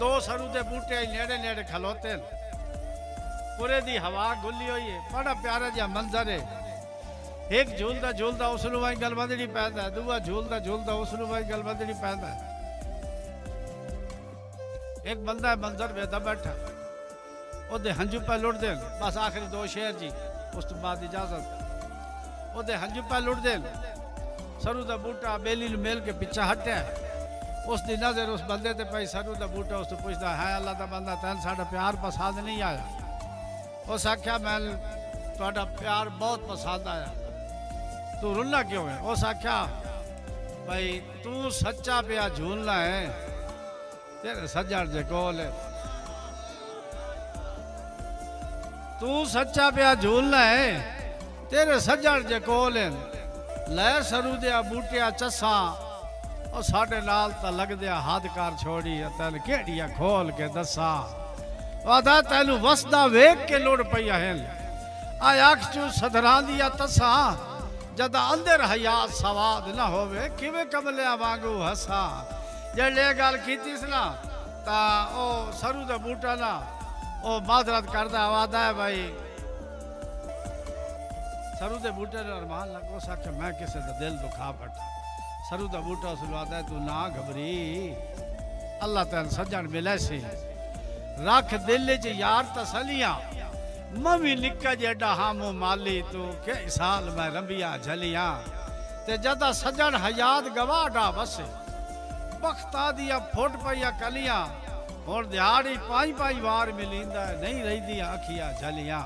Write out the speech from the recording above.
दो सरू के बूटे नेड़े नेड़े खलोते हैं, पूरे दी हवा गुली हुई है, बड़ा प्यारा जहा मंजर है। एक झूलता झूलता उसनू वही गल बंधनी पैंदा है, दूआ झूलता झूलता उसनू वही गल बंधनी पैंदा है। एक बंदा है मंजर वेदा बैठा, ओदे हंजू पे लुट देन, बस आखिरी दो शेर जी, उस तो बाद इजाजत। ओदे हंजू पे लुट देन, सरू का बूटा बेली मेल के पिछा हटिया, उसकी नजर उस बंदे ते पई, सरू का बूटा उस पुछदा है अल्लाह का बंदा तैन साडा प्यार पसंद नहीं आया? उस आख्या मैं तुहाडा प्यार बहुत पसंद आया, तू रुला क्यों है? उस आख्या भाई तू सच्चा पिया झूलना है, तेरे सज्जण जे कोल है, तू सच्चा पिया झूलना है, तेरे सज्जण जे कोल है। लै सरू दिया बूटिया चसा और साढ़े नाल तो लगदिया हद कर छोड़ी, तेन केड़िया खोल के दसा, वादा तेनू वसदा वेख के लुड़ पई है। आ अख चू सधरां दिया तसा, जद अंदर हयात सवाद ना होवे, किवें कमलिया वांगू हसा। जे गल कीती सी ना ता ओ सरू दा बूटा ना ओ माजरत करदा, वादा है भाई सरू दे बूटे ने अरमान लगो सा कि मैं किसी का दिल दुखा बैठा। सरू का बूटा उस आता है तू ना घबरी, अल्लाह तेन सज्जन मिले सी, रख दिल च यार तसलियां, मवी निक्का जेडा हामो माली, तू के साल मैं रंबिया झलियां। ते जदा सज्जन हयात गवाडा बसे, बख्ता दिया फुट पईया कलियां, हुण दिहाड़ी पाई पाई वार मिलींदा, नहीं रही अखियां झलियां।